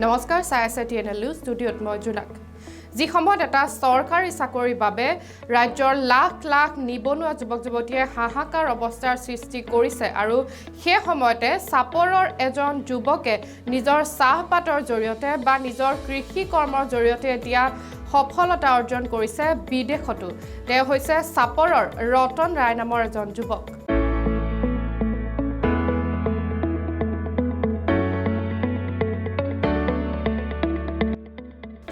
নমস্কাৰ চাইছে TNL news ষ্টুডিঅ'ত মই জোনাক যি সময়ত এটা চৰকাৰী চাকৰিৰ বাবে ৰাজ্যৰ লাখ লাখ নিবনুৱা যুৱক যুৱতীয়ে হাহাকাৰ অৱস্থাৰ সৃষ্টি কৰিছে আৰু সেই সময়তে চাপৰৰ এজন যুৱকে নিজৰ চাহপাতৰ জৰিয়তে বা নিজৰ কৃষি কৰ্মৰ জৰিয়তে এতিয়া সফলতা অৰ্জন কৰিছে বিদেশতো তেওঁ হৈছে চাপৰৰ ৰতন ৰায় নামৰ এজন যুৱক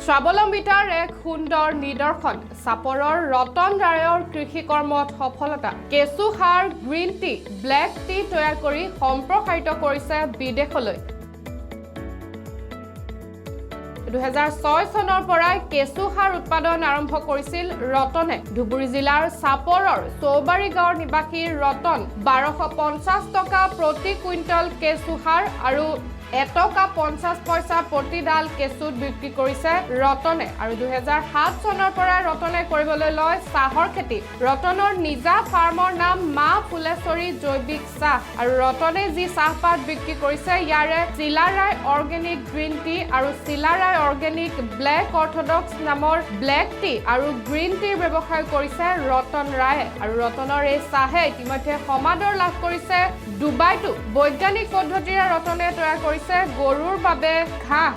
স্বাৱলম্বিতাৰ এক সুন্দৰ নিদৰ্শন চাপৰৰ ৰতন ৰায়ৰ কৃষি কৰ্মত সফলতা কেঁচু সাৰ গ্ৰীণ টি ব্লেক টি তৈয়াৰ কৰি সম্প্ৰসাৰিত কৰিছে বিদেশলৈ 2006 চনৰ পৰাই কেঁচু সাৰ উৎপাদন আৰম্ভ কৰিছিল ৰতনে ধুবুৰী জিলাৰ চাপৰৰ চৌবাৰী গাঁৱৰ নিবাসী ৰতন 1250 টকা প্ৰতি কুইণ্টল কেঁচু সাৰ আৰু 1 টকা 50 পইচা প্ৰতি ডাল কেঁচুত বিক্ৰী কৰিছে ৰতনে আৰু 2007 চনৰ পৰা ৰতনে কৰিবলৈ লয় চাহৰ খেতি ৰতনৰ নিজা ফাৰ্মৰ নাম মা ফুলেশ্বৰী জৈৱিক চাহ আৰু ৰতনে যি চাহপাত বিক্ৰী কৰিছে ইয়াৰে চিলাৰায় অৰ্গেনিক গ্ৰীণ টি আৰু চিলাৰায় অৰ্গেনিক ব্লেক অৰ্থডক্স নামৰ ব্লেক টি আৰু গ্ৰীণ টিৰ ব্যৱসায় কৰিছে ৰতন ৰায়ে আৰু ৰতনৰ এই চাহে ইতিমধ্যে সমাদৰ লাভ কৰিছে ডুবাইতো বৈজ্ঞানিক পদ্ধতিৰে ৰতনে তৈয়াৰ কৰিছে গৰুৰ বাবে ঘাঁহ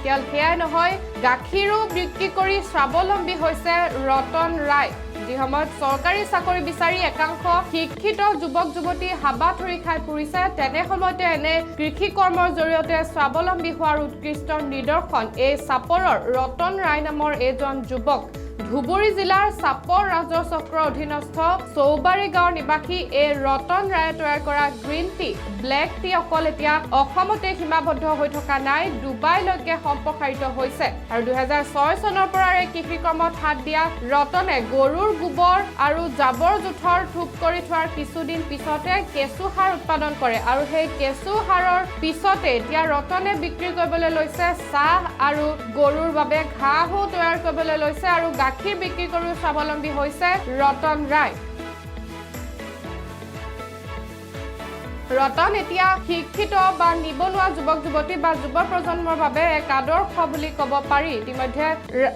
কেৱল সেয়াই নহয় গাখীৰো বিক্ৰী কৰি স্বাৱলম্বী হৈছে ৰতন ৰায় যি সময়ত চৰকাৰী চাকৰি বিচাৰি একাংশ শিক্ষিত যুৱক যুৱতী হাবাথুৰি খাই ফুৰিছে তেনে সময়তে এনে কৃষি কৰ্মৰ জৰিয়তে স্বাৱলম্বী হোৱাৰ উৎকৃষ্ট নিদৰ্শন এই চাপৰৰ ৰতন ৰায় নামৰ এজন যুৱক ধুবুৰী জিলাৰ চাপৰ ৰাজহ চক্ৰৰ অধীনস্থ চৌবাৰী গাঁৱৰ নিবাসী এই ৰতন ৰায়ে তৈয়াৰ কৰা গ্ৰীণ টি ব্লেক টি অকল এতিয়া অসমতে সীমাবদ্ধ হৈ থকা নাই ডুবাইলৈকে সম্প্ৰসাৰিত হৈছে আৰু 2006 চনৰ পৰা এই কৃষি কৰ্মত হাত দিয়া ৰতনে গৰুৰ গোবৰ আৰু জাবৰ জোথৰ থুপ কৰি থোৱাৰ কিছুদিন পিছতে কেঁচু সাৰ উৎপাদন কৰে আৰু সেই কেঁচু সাৰৰ পিছতে এতিয়া ৰতনে বিক্ৰী কৰিবলৈ লৈছে চাহ আৰু গৰুৰ বাবে ঘাঁহো তৈয়াৰ কৰিবলৈ লৈছে আৰু গাখীৰ বিক্ৰী কৰি স্বাৱলম্বী হৈছে ৰতন ৰায় ৰতন এতিয়া শিক্ষিত বা নিবনুৱা যুৱক যুৱতী বা যুৱ প্ৰজন্মৰ বাবে এক আদৰ্শ বুলি ক'ব পাৰি ইতিমধ্যে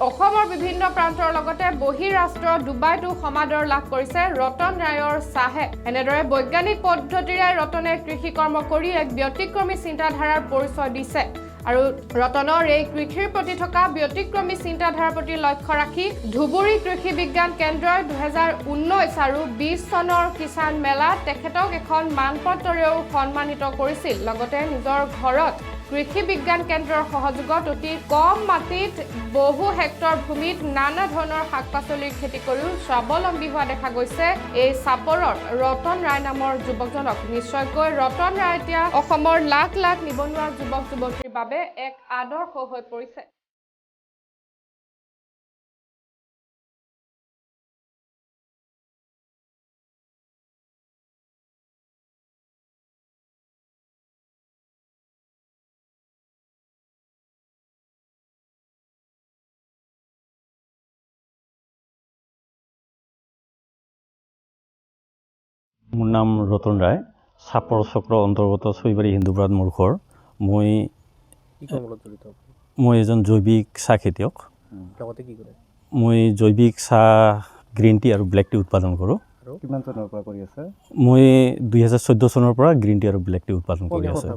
অসমৰ বিভিন্ন প্ৰান্তৰ লগতে বহিৰাষ্ট্ৰ ডুবাইতো সমাদৰ লাভ কৰিছে ৰতন ৰায়ৰ চাহে এনেদৰে বৈজ্ঞানিক পদ্ধতিৰে ৰতনে কৃষি কৰ্ম কৰি এক ব্যতিক্ৰমী চিন্তাধাৰাৰ পৰিচয় দিছে আৰু ৰতনৰ এই কৃষিৰ প্ৰতি থকা ব্যতিক্ৰমী চিন্তাধাৰাৰ প্ৰতি লক্ষ্য ৰাখি ধুবুৰী কৃষি বিজ্ঞান কেন্দ্ৰই 2019 আৰু 20 চনৰ কিষাণ মেলাত তেখেতক এখন মানপত্ৰৰেও সন্মানিত কৰিছিল লগতে নিজৰ ঘৰত কৃষি বিজ্ঞান কেন্দ্ৰৰ সহযোগত অতি কম মাটিত বহু হেক্টৰ ভূমিত নানা ধৰণৰ শাক পাচলিৰ খেতি কৰিও স্বাৱলম্বী হোৱা দেখা গৈছে এই চাপৰৰ ৰতন ৰায় নামৰ যুৱকজনক নিশ্চয়কৈ ৰতন ৰায় এতিয়া অসমৰ লাখ লাখ নিবনুৱা যুৱক যুৱতীৰ বাবে এক আদৰ্শ হৈ পৰিছে মোৰ নাম ৰতন ৰায় চাপৰ চক্ৰ অন্তৰ্গত চৈবাৰী হিন্দুপাৰাত মোৰ ঘৰ মই এজন জৈৱিক চাহ খেতিয়ক মই জৈৱিক চাহ গ্ৰীণ টি আৰু ব্লেক টি উৎপাদন কৰোঁ কিমান চনৰ পৰা কৰি আছে মই 2014 চনৰ পৰা গ্ৰীণ টি আৰু ব্লেক টি উৎপাদন কৰি আছোঁ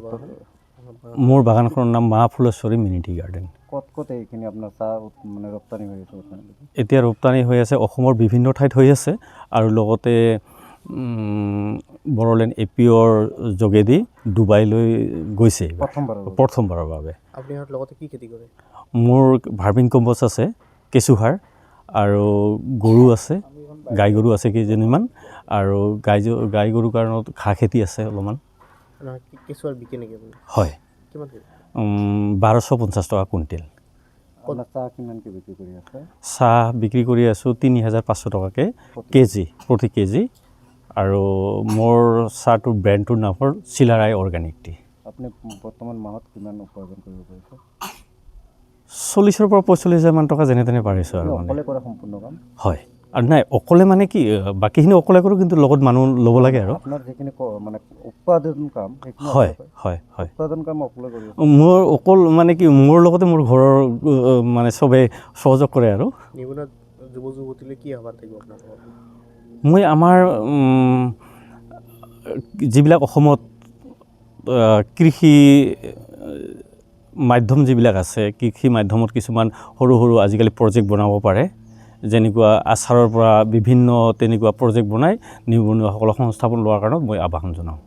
মোৰ বাগানখনৰ নাম মা ফুলেশ্বৰী মিনি টি গাৰ্ডেন ক'ত এইখিনি আপোনাৰ চাহ মানে ৰপ্তানি হৈ আছে এতিয়া ৰপ্তানি হৈ আছে অসমৰ বিভিন্ন ঠাইত হৈ আছে আৰু লগতে বড়োলেণ্ড এপিঅ'ৰ যোগেদি ডুবাইলৈ গৈছে প্ৰথমবাৰৰ বাবে আপোনাৰ লগতে কি খেতি কৰে মোৰ ভাৰ্মিং কম্পোষ্ট আছে কেঁচু সাৰ আৰু গৰু আছে গাই গৰু আছে কেইজনীমান আৰু গাই গৰুৰ কাৰণত ঘাঁহ খেতি আছে অলপমান কেঁচু সাৰ বিকে নেকি আপুনি হয় 1250 টকা কুইণ্টেল চাহ কিমানকৈ বিক্ৰী কৰি আছে চাহ বিক্ৰী কৰি আছোঁ 3500 টকাকৈ কেজি প্ৰতি কেজি আৰু মোৰ চাহটোৰ ব্ৰেণ্ডটোৰ নাম হ'ল চিলাৰায় অৰ্গেনিক টি আপুনি বৰ্তমান মাহত কিমান উপাৰ্জন কৰিব পাৰিছে 40,000 পৰা 45,000 মান টকা যেনে তেনে পাৰিছোঁ আৰু অকলে কৰা সম্পূৰ্ণ কাম হয় আৰু নাই অকলে মানে কি বাকীখিনি অকলে কৰোঁ কিন্তু লগত মানুহ ল'ব লাগে আৰু আপোনাৰ যিখিনি মানে উৎপাদন কাম সেইখিনি হয় আপোনালোকে- হয় হয় উৎপাদন কাম অকলে কৰি আছে মোৰ অকল মানে কি মোৰ লগতে মোৰ ঘৰৰ মানে চবেই সহযোগ কৰে আৰু নিবনুৱা যুৱ যুৱতীলৈ কি আহ্বান থাকিব আপোনালোকৰ মই আমাৰ যিবিলাক অসমত কৃষি মাধ্যম যিবিলাক আছে কৃষি মাধ্যমত কিছুমান সৰু সৰু আজিকালি প্ৰজেক্ট বনাব পাৰে যেনেকুৱা আচাৰৰ পৰা বিভিন্ন তেনেকুৱা প্ৰজেক্ট বনাই নিবনুৱাসকলক সংস্থাপন লোৱাৰ কাৰণত মই আহ্বান জনাওঁ